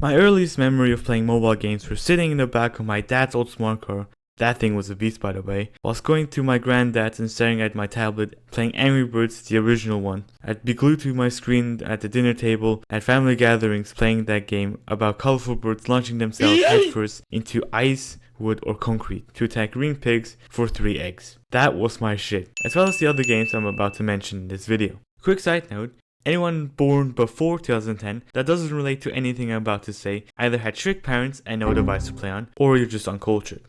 My earliest memory of playing mobile games was sitting in the back of my dad's old smart car. That thing was a beast, by the way. Whilst going to my granddad's and staring at my tablet, playing Angry Birds, the original one. I'd be glued to my screen at the dinner table, at family gatherings playing that game about colorful birds launching themselves headfirst into ice, wood, or concrete to attack green pigs for 3 eggs. That was my shit, as well as the other games I'm about to mention in this video. Quick side note. Anyone born before 2010 that doesn't relate to anything I'm about to say either had strict parents and no device to play on, or you're just uncultured.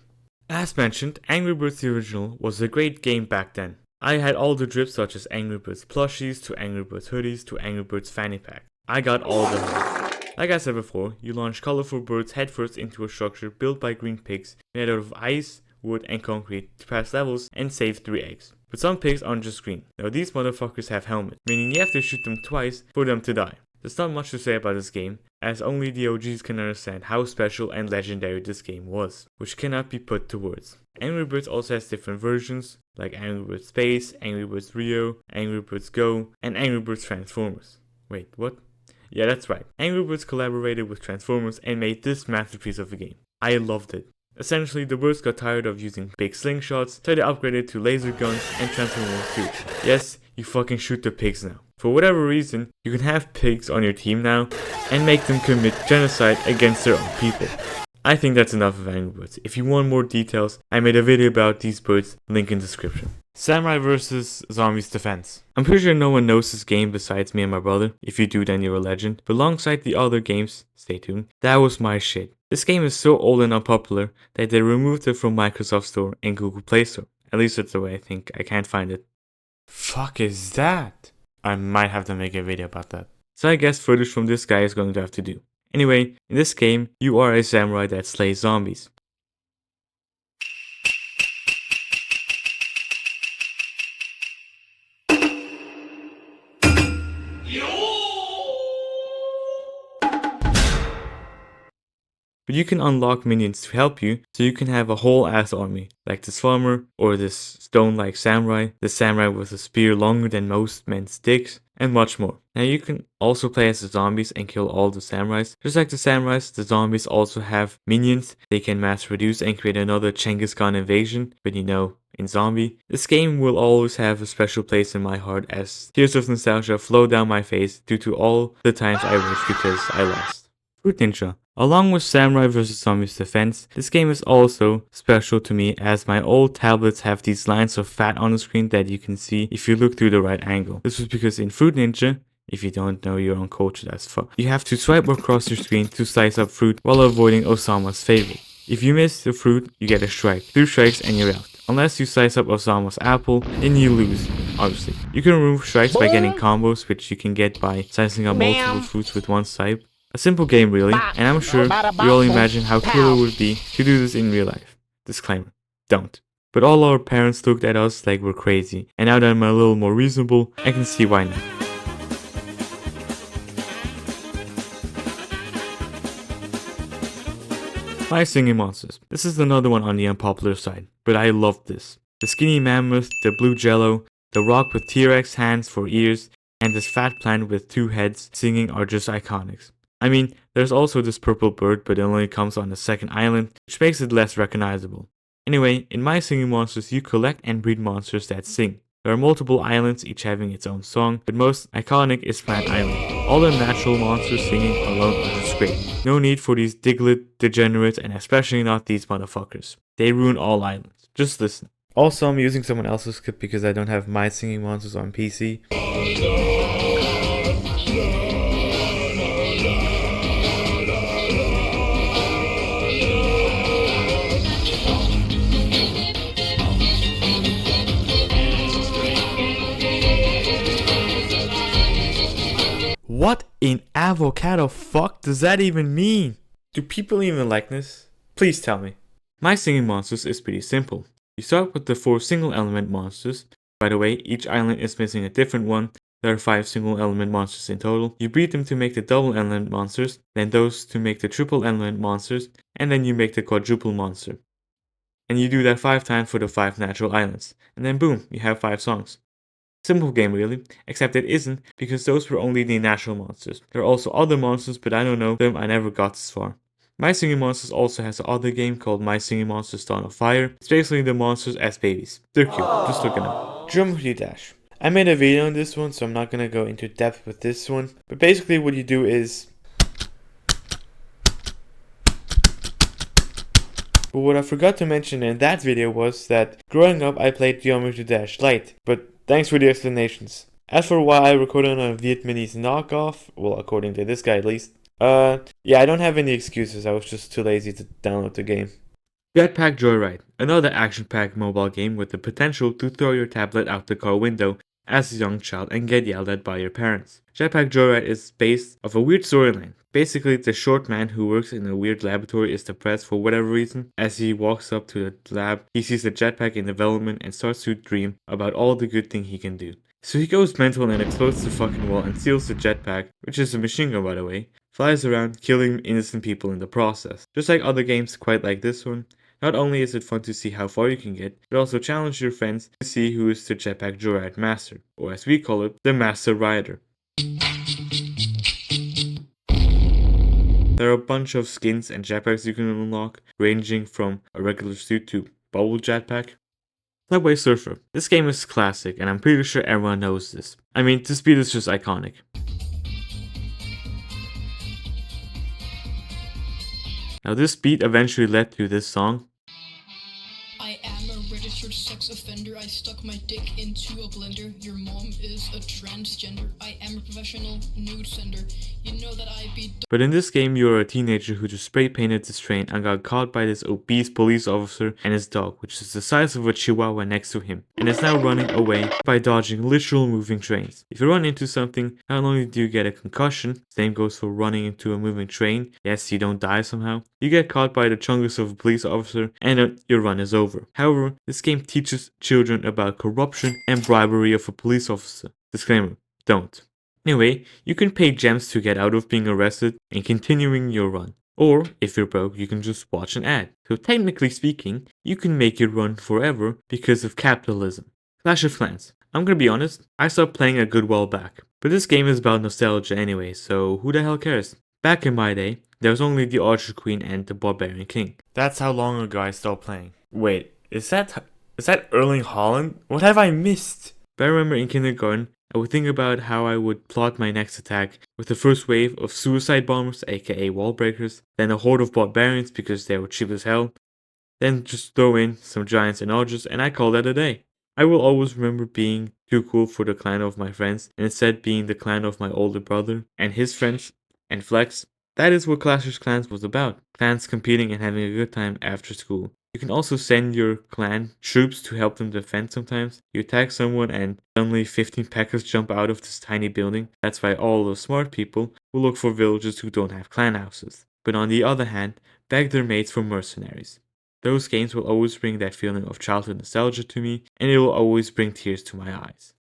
As mentioned, Angry Birds the original was a great game back then. I had all the drips such as Angry Birds plushies to Angry Birds hoodies to Angry Birds fanny pack. I got all of them. Like I said before, you launch colorful birds headfirst into a structure built by green pigs made out of ice, wood, and concrete to pass levels and save 3 eggs. But some pigs aren't just green. Now these motherfuckers have helmets, meaning you have to shoot them twice for them to die. There's not much to say about this game, as only the OGs can understand how special and legendary this game was, which cannot be put to words. Angry Birds also has different versions, like Angry Birds Space, Angry Birds Rio, Angry Birds Go, and Angry Birds Transformers. Wait, what? Yeah, that's right. Angry Birds collaborated with Transformers and made this masterpiece of a game. I loved it. Essentially, the birds got tired of using big slingshots, so they upgraded to laser guns and Transformers too. Yes, you fucking shoot the pigs now. For whatever reason, you can have pigs on your team now, and make them commit genocide against their own people. I think that's enough of Angry Birds. If you want more details, I made a video about these birds, link in description. Samurai vs Zombies Defense. I'm pretty sure no one knows this game besides me and my brother. If you do, then you're a legend. But alongside the other games, stay tuned, that was my shit. This game is so old and unpopular that they removed it from Microsoft Store and Google Play Store. At least that's the way I think. I can't find it. Fuck is that? I might have to make a video about that. So I guess footage from this guy is going to have to do. Anyway, in this game, you are a samurai that slays zombies. But you can unlock minions to help you, so you can have a whole ass army, like this farmer, or this stone-like samurai, the samurai with a spear longer than most men's dicks, and much more. Now you can also play as the zombies and kill all the samurais. Just like the samurais, the zombies also have minions they can mass produce and create another Genghis Khan invasion, but you know, in zombie. This game will always have a special place in my heart as tears of nostalgia flow down my face due to all the times I wish because I lost. Fruit Ninja. Along with Samurai vs Zombies Defense, this game is also special to me as my old tablets have these lines of fat on the screen that you can see if you look through the right angle. This was because in Fruit Ninja, if you don't know, you're uncultured as fuck, you have to swipe across your screen to slice up fruit while avoiding Osama's favorite. If you miss the fruit, you get a strike. 2 strikes and you're out. Unless you slice up Osama's apple, then you lose, obviously. You can remove strikes by getting combos, which you can get by slicing up multiple fruits with one swipe. A simple game really, and I'm sure we all imagine how cool it would be to do this in real life. Disclaimer, don't. But all our parents looked at us like we're crazy, and now that I'm a little more reasonable, I can see why not. My Singing Monsters. This is another one on the unpopular side, but I loved this. The skinny mammoth, the blue jello, the rock with T-Rex hands for ears, and this fat plant with 2 heads singing are just iconics. I mean, there's also this purple bird, but it only comes on the second island, which makes it less recognizable. Anyway, in My Singing Monsters, you collect and breed monsters that sing. There are multiple islands, each having its own song, but most iconic is Plant Island. All the natural monsters singing alone are just great. No need for these Diglett degenerates, and especially not these motherfuckers. They ruin all islands. Just listen. Also, I'm using someone else's script because I don't have My Singing Monsters on PC. What in avocado fuck does that even mean? Do people even like this? Please tell me. My Singing Monsters is pretty simple. You start with the 4 single element monsters. By the way, each island is missing a different one. There are 5 single element monsters in total. You breed them to make the double element monsters, then those to make the triple element monsters, and then you make the quadruple monster. And you do that 5 times for the 5 natural islands. And then boom, you have 5 songs. Simple game really, except it isn't, because those were only the natural monsters. There are also other monsters, but I don't know them, I never got this far. My Singing Monsters also has another game called My Singing Monsters Dawn of Fire. It's basically the monsters as babies. They're cute, just look at them. Geometry Dash. I made a video on this one, so I'm not gonna go into depth with this one. But basically what you do is... But what I forgot to mention in that video was that growing up I played Geometry Dash Lite, but thanks for the explanations. As for why I recorded on a Vietnamese knockoff, well according to this guy at least, yeah, I don't have any excuses, I was just too lazy to download the game. Jetpack Joyride, another action-packed mobile game with the potential to throw your tablet out the car window as a young child and get yelled at by your parents. Jetpack Joyride is based off a weird storyline. Basically, the short man who works in a weird laboratory is depressed for whatever reason. As he walks up to the lab, he sees a jetpack in development and starts to dream about all the good thing he can do. So he goes mental and explodes the fucking wall and steals the jetpack, which is a machine gun by the way, flies around killing innocent people in the process. Just like other games quite like this one, not only is it fun to see how far you can get, but also challenge your friends to see who is the Jetpack Joyride Master, or as we call it, the Master Rider. There are a bunch of skins and jetpacks you can unlock, ranging from a regular suit to bubble jetpack. Subway Surfer. This game is classic, and I'm pretty sure everyone knows this. I mean, the speed is just iconic. Now this beat eventually led to this song. I am a registered sex offender. I stuck my dick into a blender. Your mom is a transgender. I am a professional nude sender. You know that I be... But in this game, you're a teenager who just spray painted this train and got caught by this obese police officer and his dog, which is the size of a chihuahua next to him, and is now running away by dodging literal moving trains. If you run into something, not only do you get a concussion, same goes for running into a moving train, yes, you don't die somehow, you get caught by the chungus of a police officer and your run is over. However, this game teaches children about corruption and bribery of a police officer. Disclaimer, don't. Anyway, you can pay gems to get out of being arrested and continuing your run. Or, if you're broke, you can just watch an ad. So technically speaking, you can make your run forever because of capitalism. Clash of Clans. I'm gonna be honest, I stopped playing a good while back. But this game is about nostalgia anyway, so who the hell cares? Back in my day, there was only the Archer Queen and the Barbarian King. That's how long ago I stopped playing. Wait, is that Erling Haaland? What have I missed? But I remember in kindergarten, I would think about how I would plot my next attack with the first wave of suicide bombers, aka wall breakers, then a horde of barbarians because they were cheap as hell, then just throw in some giants and archers, and I call that a day. I will always remember being too cool for the clan of my friends, and instead being the clan of my older brother and his friends, and flex. That is what Clash of Clans was about. Clans competing and having a good time after school. You can also send your clan troops to help them defend sometimes. You attack someone and suddenly 15 packers jump out of this tiny building. That's why all those smart people will look for villagers who don't have clan houses. But on the other hand, beg their mates for mercenaries. Those games will always bring that feeling of childhood nostalgia to me, and it will always bring tears to my eyes.